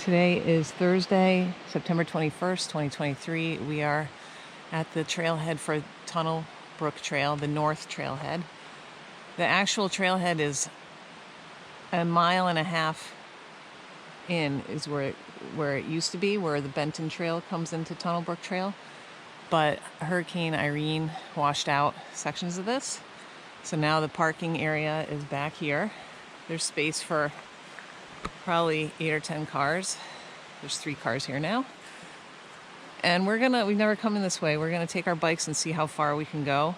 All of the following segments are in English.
Today is Thursday, September 21st, 2023. We are at the trailhead for Tunnel Brook Trail, the North Trailhead. The actual trailhead is a mile and a half in, is where it used to be, where the Benton Trail comes into Tunnel Brook Trail. But Hurricane Irene washed out sections of this. So now the parking area is back here. There's space for probably 8 or 10 cars. There's 3 cars here now. And we've never come in this way. We're gonna take our bikes and see how far we can go,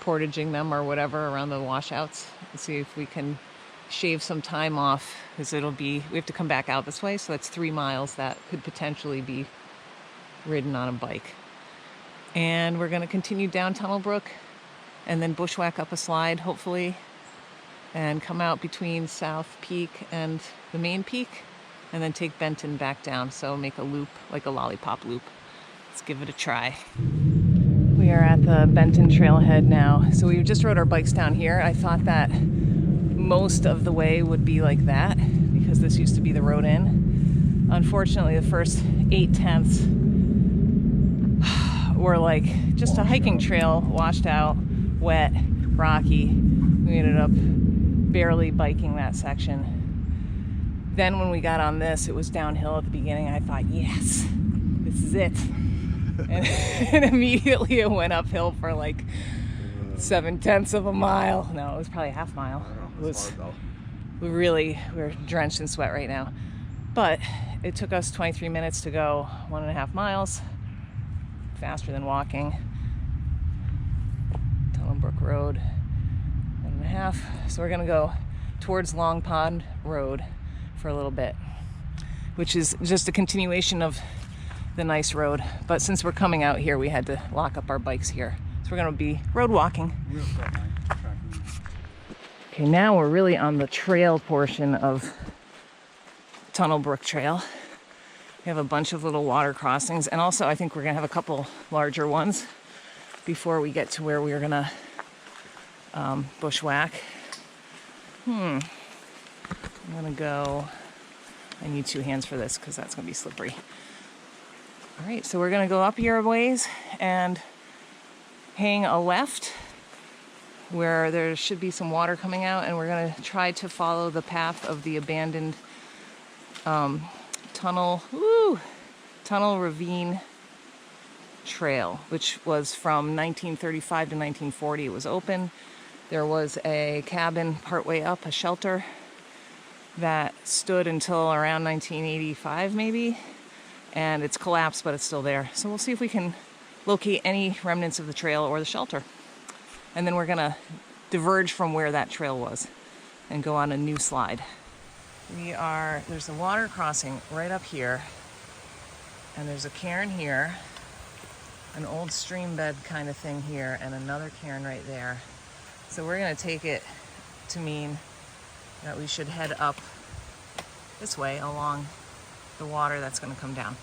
portaging them or whatever around the washouts, and see if we can shave some time off, because we have to come back out this way, so that's 3 miles that could potentially be ridden on a bike. And we're gonna continue down Tunnel Brook and then bushwhack up a slide, hopefully, and come out between South Peak and the main peak, and then take Benton back down. So make a loop, like a lollipop loop. Let's give it a try. We are at the Benton trailhead now. So we just rode our bikes down here. I thought that most of the way would be like that, because this used to be the road in. Unfortunately, the first 8/10 were like just a hiking trail, washed out, wet, rocky. We ended up barely biking that section. Then when we got on this, it was downhill at the beginning. I thought, yes, this is it. And immediately it went uphill for like 7/10 of a mile. No, it was probably a half mile. We're drenched in sweat right now. But it took us 23 minutes to go 1.5 miles, faster than walking. Tunnel Brook Road, 1.5. So we're gonna go towards Long Pond Road for a little bit, which is just a continuation of the nice road. But since we're coming out here, we had to lock up our bikes here. So we're gonna be road walking. Okay, now we're really on the trail portion of Tunnel Brook Trail. We have a bunch of little water crossings, and also I think we're gonna have a couple larger ones before we get to where we're gonna bushwhack. I'm gonna go, I need 2 hands for this because that's gonna be slippery. All right, so we're gonna go up here a ways and hang a left where there should be some water coming out, and we're gonna try to follow the path of the abandoned tunnel Ravine trail, which was from 1935 to 1940. It was open. There was a cabin partway up, a shelter that stood until around 1985 maybe, and it's collapsed, but it's still there. So we'll see if we can locate any remnants of the trail or the shelter. And then we're gonna diverge from where that trail was and go on a new slide. There's a water crossing right up here, and there's a cairn here, an old stream bed kind of thing here, and another cairn right there. So we're gonna take it to mean that we should head up this way along the water that's gonna come down.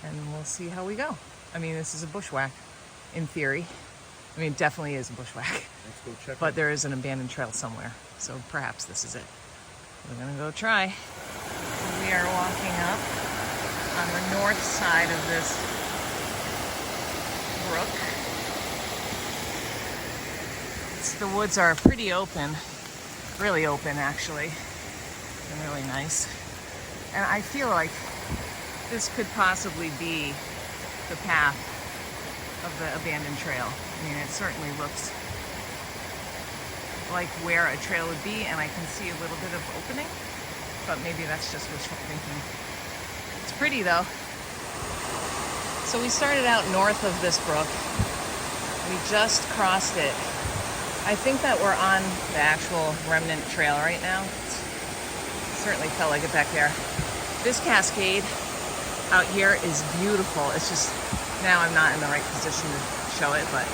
And we'll see how we go. I mean, this is a bushwhack, in theory. I mean, it definitely is a bushwhack. Let's go check but there is an abandoned trail somewhere, so perhaps this is it. We're gonna go try. We are walking up on the north side of this brook. The woods are pretty open, really open actually, and really nice. And I feel like this could possibly be the path of the abandoned trail. I mean, it certainly looks like where a trail would be, and I can see a little bit of opening, but maybe that's just wishful thinking. It's pretty though. So we started out north of this brook. We just crossed it. I think that we're on the actual remnant trail right now. It certainly felt like it back there. This cascade out here is beautiful. It's just, now I'm not in the right position to show it, but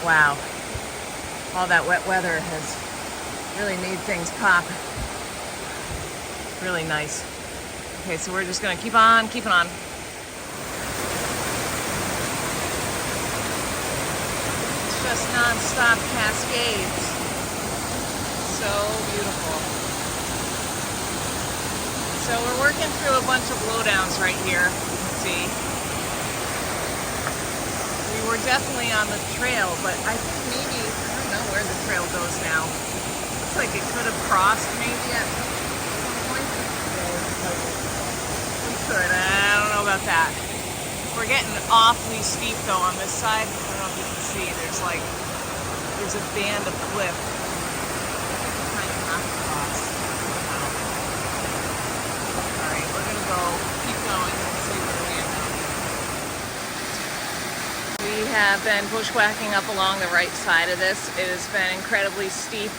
wow. All that wet weather has really made things pop. Really nice. Okay, so we're just gonna keep on keeping on. Just non-stop cascades. So beautiful. So we're working through a bunch of blowdowns right here. You can see. We were definitely on the trail, but I think maybe, I don't know where the trail goes now. Looks like it could have crossed maybe at some point. We could, I don't know about that. We're getting awfully steep though on this side. I don't know if you can see, there's a band of cliff. Kind of not across. Alright, we're gonna go, keep going and see where we end up. We have been bushwhacking up along the right side of this. It has been incredibly steep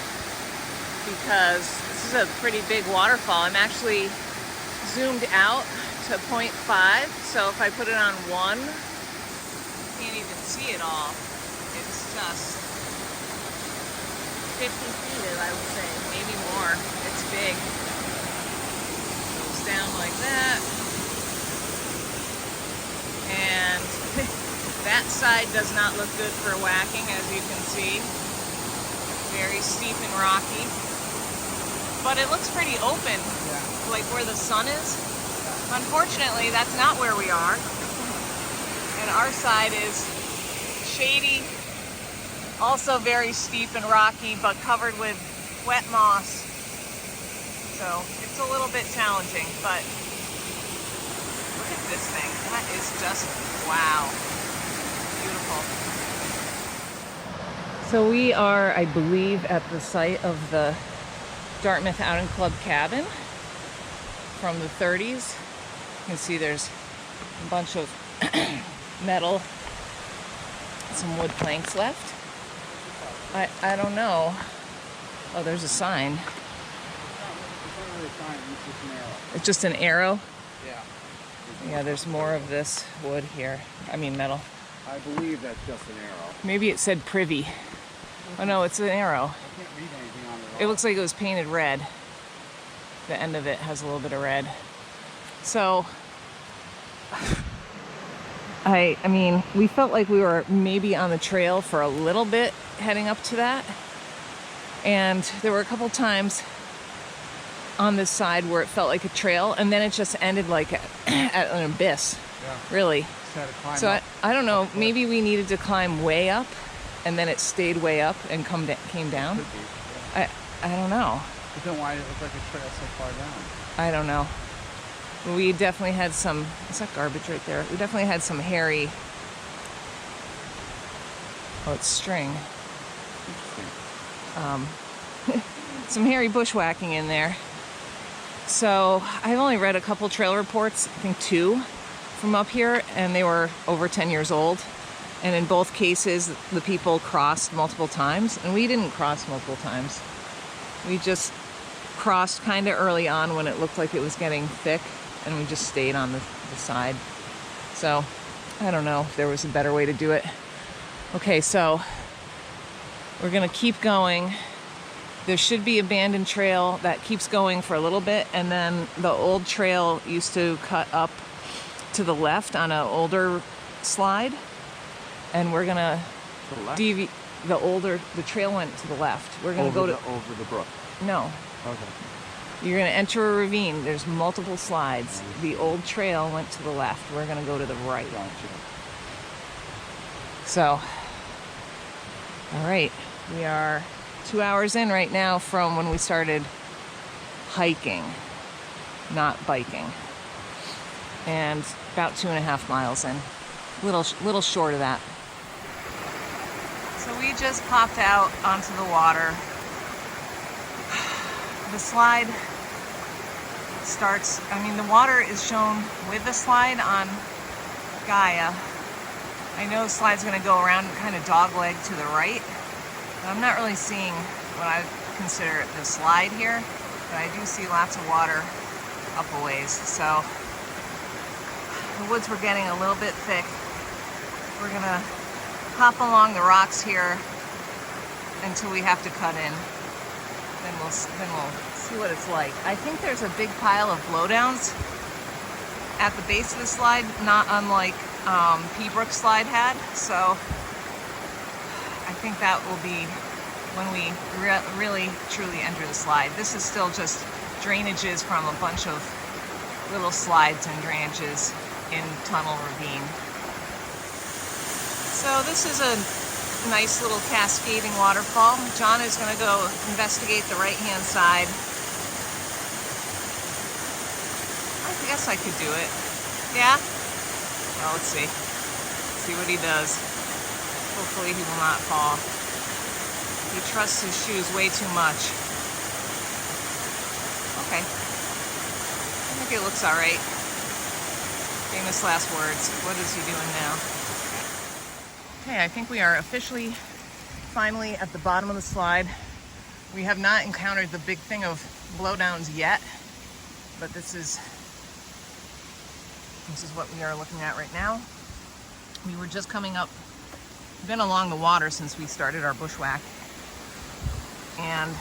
because this is a pretty big waterfall. I'm actually zoomed out to 0.5, so if I put it on 1, you can't even see it all. It's just 50 feet, I would say, maybe more. It's big. Goes down like that. And that side does not look good for whacking, as you can see. Very steep and rocky. But it looks pretty open, like where the sun is. Unfortunately, that's not where we are. And our side is shady, also very steep and rocky, but covered with wet moss. So it's a little bit challenging, but look at this thing. That is just, wow, beautiful. So we are, I believe, at the site of the Dartmouth Outing Club cabin from the 30s. You can see there's a bunch of metal, some wood planks left. I don't know. Oh, there's a sign. It's just an arrow? Yeah. Yeah, there's more of this wood here. I mean metal. I believe that's just an arrow. Maybe it said privy. Oh no, it's an arrow. I can't read anything on it. It looks like it was painted red. The end of it has a little bit of red. So, I mean, we felt like we were maybe on the trail for a little bit heading up to that. And there were a couple times on this side where it felt like a trail, and then it just ended like at an abyss. Yeah. Really. So I don't know, maybe we needed to climb way up, and then it stayed way up and came down. Could be, yeah. I don't know. But then why did it look like a trail so far down? I don't know. We definitely had some, is that garbage right there? We definitely had some hairy, oh, it's string. Some hairy bushwhacking in there. So I've only read a couple trail reports, I think 2 from up here, and they were over 10 years old. And in both cases, the people crossed multiple times, and we didn't cross multiple times. We just crossed kind of early on when it looked like it was getting thick, and we just stayed on the side. So I don't know if there was a better way to do it. Okay, so we're gonna keep going. There should be abandoned trail that keeps going for a little bit, and then the old trail used to cut up to the left on an older slide, and we're gonna deviate. The trail went to the left. We're gonna go over the brook. No. Okay. You're gonna enter a ravine. There's multiple slides. The old trail went to the left. We're gonna go to the right. Gotcha. So, all right, we are 2 hours in right now from when we started hiking, not biking, and about 2.5 miles in. Little short of that. So we just popped out onto the water. The slide starts, I mean, the water is shown with the slide on Gaia. I know the slide's gonna go around and kind of dogleg to the right, but I'm not really seeing what I consider the slide here, but I do see lots of water up a ways. So the woods were getting a little bit thick. We're gonna hop along the rocks here until we have to cut in. Then we'll see what it's like. I think there's a big pile of blowdowns at the base of the slide, not unlike Pembroke slide had. So I think that will be when we really truly enter the slide. This is still just drainages from a bunch of little slides and drainages in Tunnel Ravine. So this is a nice little cascading waterfall. John is going to go investigate the right-hand side. I guess I could do it. Yeah? Well, let's see. See what he does. Hopefully he will not fall. He trusts his shoes way too much. Okay. I think it looks all right. Famous last words. What is he doing now? Okay, I think we are officially, finally at the bottom of the slide. We have not encountered the big thing of blowdowns yet, but this is what we are looking at right now. We were just coming up, been along the water since we started our bushwhack, and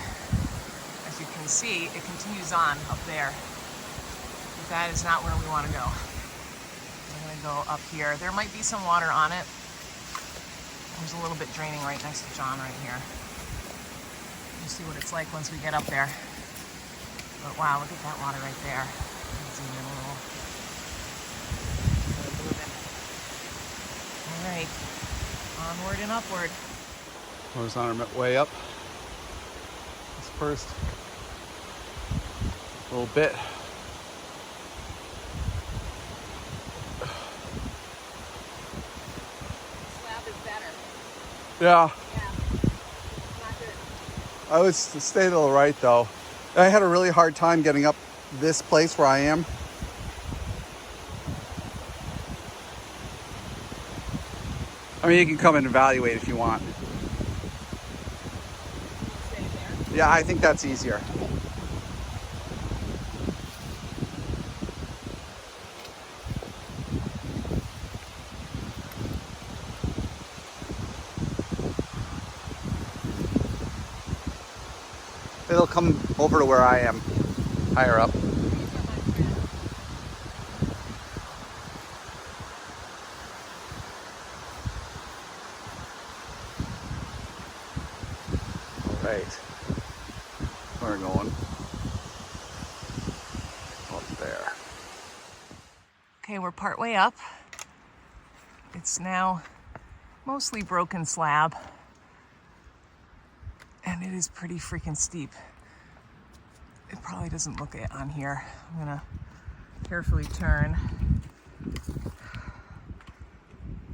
as you can see, it continues on up there. But that is not where we want to go. We're going to go up here. There might be some water on it. There's a little bit draining right next to John right here. We'll see what it's like once we get up there. But wow, look at that water right there. Zoom in a little. All right, onward and upward. I was on our way up. This first little bit. Yeah. Not good. I would stay to the right though. I had a really hard time getting up this place where I am. I mean, you can come and evaluate if you want. Stay there. Yeah, I think that's easier. It'll come over to where I am, higher up. Right. We're going up there. Okay, we're partway up. It's now mostly broken slab. And it is pretty freaking steep. It probably doesn't look it on here. I'm gonna carefully turn.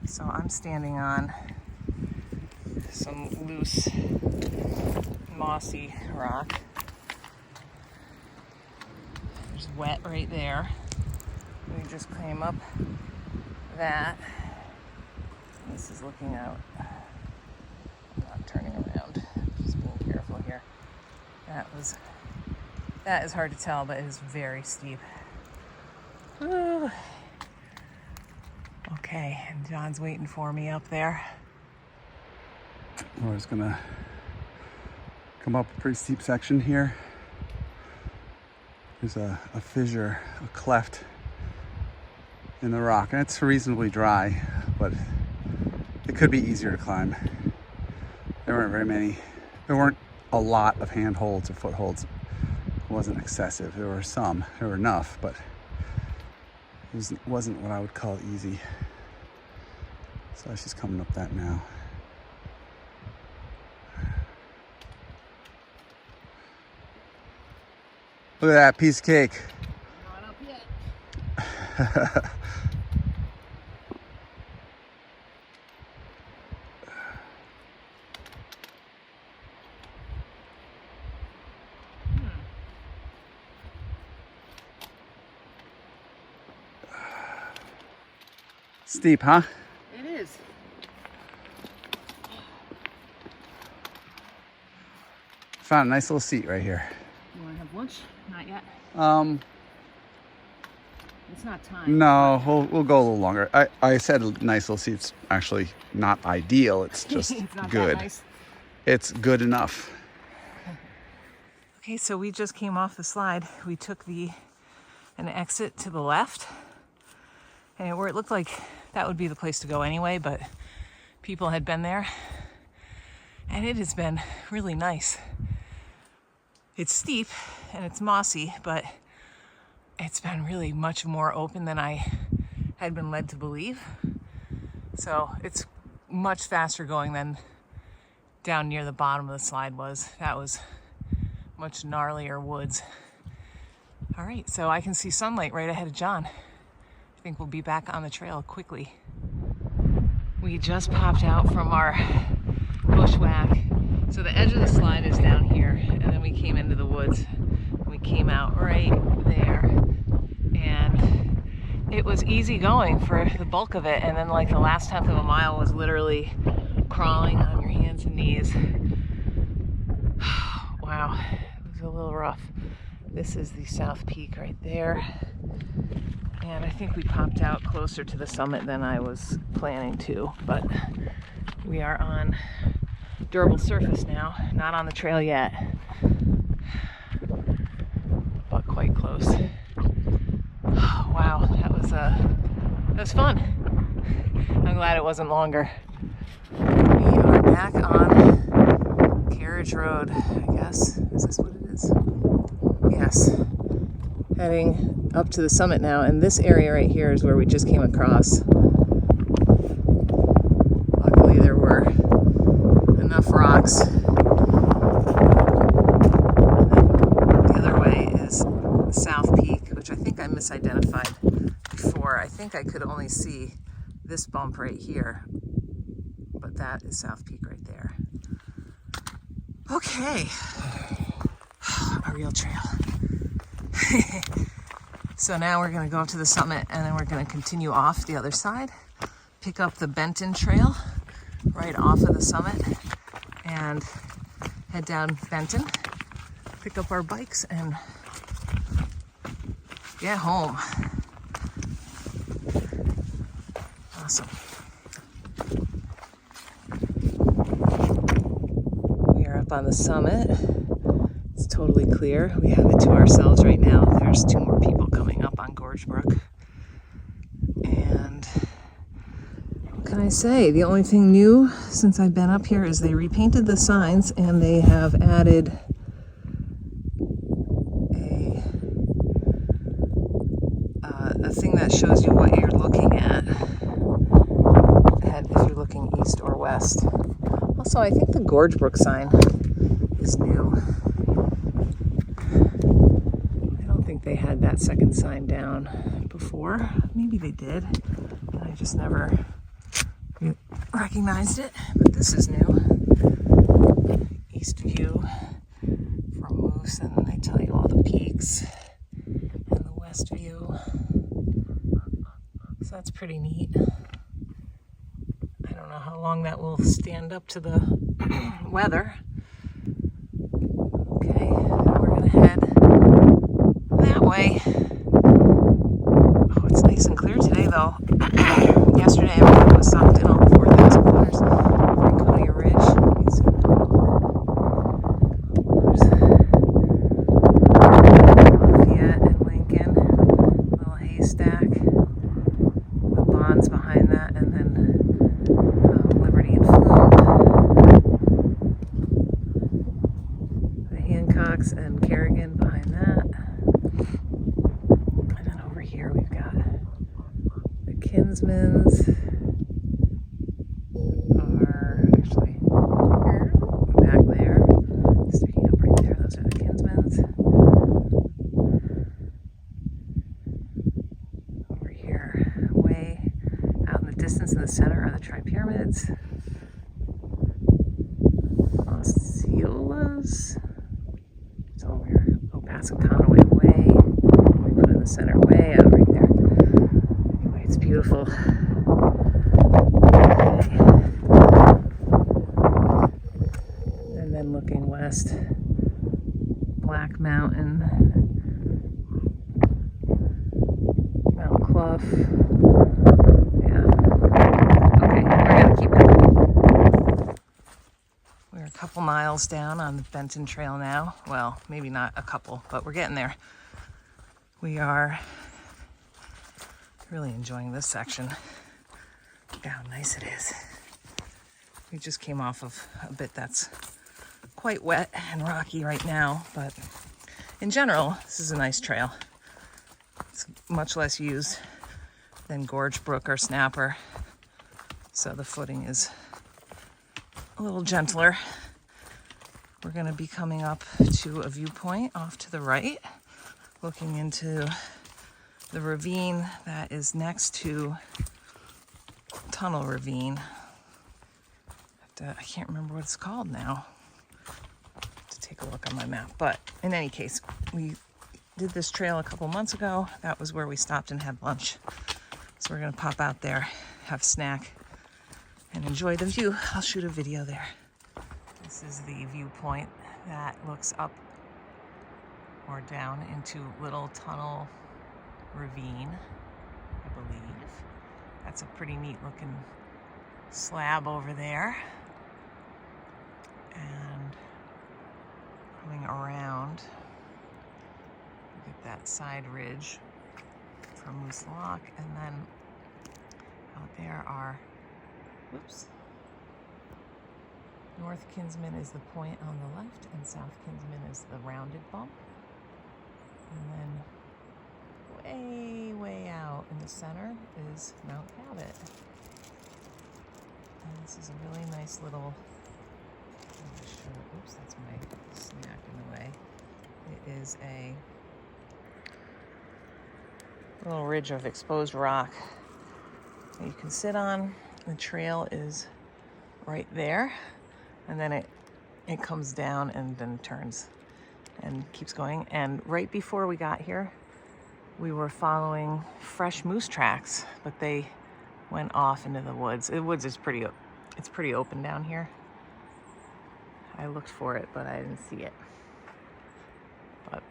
So I'm standing on some loose, mossy rock. There's wet right there. We just came up that. This is looking out. I'm not turning around. Just being careful here. That is hard to tell, but it is very steep. Ooh. Okay, and John's waiting for me up there. We're just gonna come up a pretty steep section here. There's a fissure, a cleft in the rock, and it's reasonably dry, but it could be easier to climb. There weren't a lot of handholds or footholds. It wasn't excessive. There were some, there were enough, but it wasn't what I would call easy. So she's coming up that now. Look at that piece of cake. Not up yet. Steep, huh? It is. Found a nice little seat right here. You want to have lunch? Not yet. It's not time. No, we'll go a little longer. I said nice little seats. Actually, not ideal. It's just It's not good. that nice. It's good enough. Okay, so we just came off the slide. We took an exit to the left, and where it looked like that would be the place to go anyway, but people had been there, and it has been really nice. It's steep and it's mossy, but it's been really much more open than I had been led to believe. So it's much faster going than down near the bottom of the slide was. That was much gnarlier woods. All right, so I can see sunlight right ahead of John. I think we'll be back on the trail quickly. We just popped out from our bushwhack. So the edge of the slide is down here, and then we came into the woods. We came out right there, and it was easy going for the bulk of it, and then like the last 1/10 of a mile was literally crawling on your hands and knees. Wow, it was a little rough. This is the South Peak right there, and I think we popped out closer to the summit than I was planning to, but we are on durable surface now, not on the trail yet, but quite close. Wow, that was fun. I'm glad it wasn't longer. We are back on Carriage Road, I guess. Is this what it is? Yes. Heading up to the summit now, and this area right here is where we just came across. Luckily there were enough rocks. And then the other way is South Peak, which I think I misidentified before. I think I could only see this bump right here, but that is South Peak right there. Okay, a real trail. So now we're gonna go up to the summit, and then we're gonna continue off the other side, pick up the Benton Trail right off of the summit, and head down Benton, pick up our bikes, and get home. Awesome. We are up on the summit. It's totally clear. We have it to ourselves right now. There's 2 more people coming up on Gorge Brook. And what can I say? The only thing new since I've been up here is they repainted the signs, and they have added a thing that shows you what you're looking at, and if you're looking east or west. Also, I think the Gorge Brook sign is new. I don't think they had that second sign down before. Maybe they did, and I just never recognized it, but this is new. East view from Moose, and then they tell you all the peaks, and the west view. So that's pretty neat. I don't know how long that will stand up to the weather. Okay, we're gonna head that way. Oh, it's nice and clear today though. Yesterday everything was sucked in all the 4,000 corners. Franconia Ridge. You can zoom in a little bit. Lafayette and Lincoln. Little haystack. The bonds behind that, and then Liberty and Flume. The Hancocks and Kerrigan behind that. And then over here we've got the Kinsmans are actually back there. Sticking up right there. Those are the Kinsmans. Over here, way out in the distance in the center are the Tri-Pyramids. Osceolas. So we're Passaconaway way. We put in the center way out right there. Anyway, it's beautiful. Okay. And then looking west, Black Mountain, Mount Clough. Yeah. Okay, we're gonna keep going. We're a couple miles down on the Benton Trail now. Well, maybe not a couple, but we're getting there. We are really enjoying this section. Look how nice it is. We just came off of a bit that's quite wet and rocky right now, but in general, this is a nice trail. much less used than Gorge Brook or Snapper. So the footing is a little gentler. We're going to be coming up to a viewpoint off to the right, looking into the ravine that is next to Tunnel Ravine. I can't remember what it's called now. I have to take a look on my map. But in any case, we did this trail a couple months ago. That was where we stopped and had lunch. So we're going to pop out there, have a snack, and enjoy the view. I'll shoot a video there. This is the viewpoint that looks up or down into Little Tunnel Ravine, I believe. That's a pretty neat looking slab over there. And coming around, look at that side ridge from Moosilauke, and then out there are, whoops, North Kinsman is the point on the left, and South Kinsman is the rounded bump. And then way out in the center is Mount Cabot. And this is a really nice little, oops, that's my snack in the way. It is a little ridge of exposed rock that you can sit on. The trail is right there, and then it comes down and then turns and keeps going. And right before we got here, we were following fresh moose tracks, but they went off into the woods. The woods is pretty open down here. I looked for it, but I didn't see it. But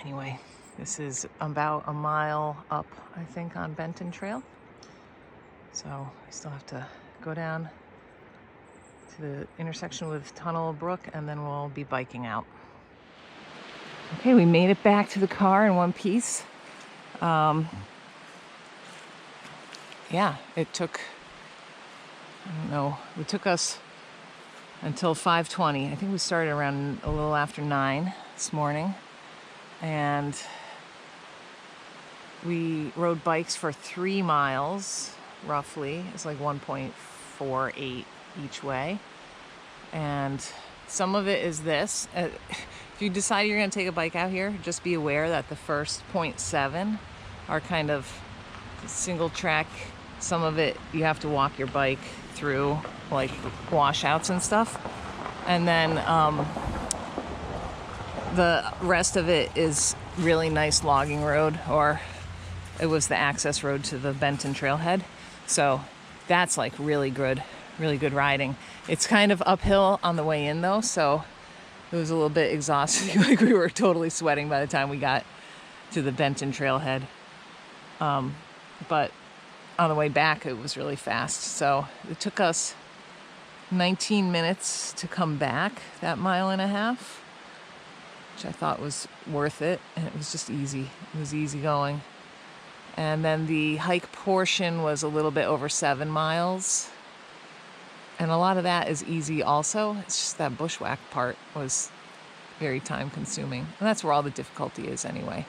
anyway, this is about a mile up, I think, on Benton Trail. So I still have to go down to the intersection with Tunnel Brook, and then we'll be biking out. Okay, we made it back to the car in one piece. Yeah, it took, I don't know, it took us until 5:20. I think we started around a little after 9 this morning. And we rode bikes for 3 miles, roughly. It's like 1.48 each way. And some of it is this. If you decide you're going to take a bike out here, just be aware that the first 0.7 are kind of single track. Some of it you have to walk your bike through, like washouts and stuff. And then the rest of it is really nice logging road, or it was the access road to the Benton Trailhead. So that's like really good riding. It's kind of uphill on the way in though, so it was a little bit exhausting. Like we were totally sweating by the time we got to the Benton Trailhead. But on the way back, it was really fast. So it took us 19 minutes to come back that 1.5 miles, which I thought was worth it. And it was just easy. It was easy going. And then the hike portion was a little bit over 7 miles. And a lot of that is easy also. It's just that bushwhack part was very time consuming. And that's where all the difficulty is anyway.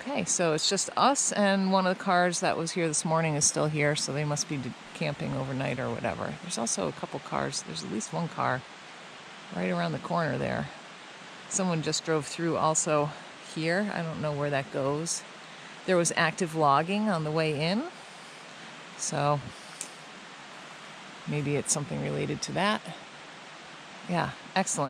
Okay, so it's just us, and one of the cars that was here this morning is still here, so they must be camping overnight or whatever. There's also a couple cars. There's at least one car right around the corner there. Someone just drove through also here. I don't know where that goes. There was active logging on the way in, so maybe it's something related to that. Yeah, excellent.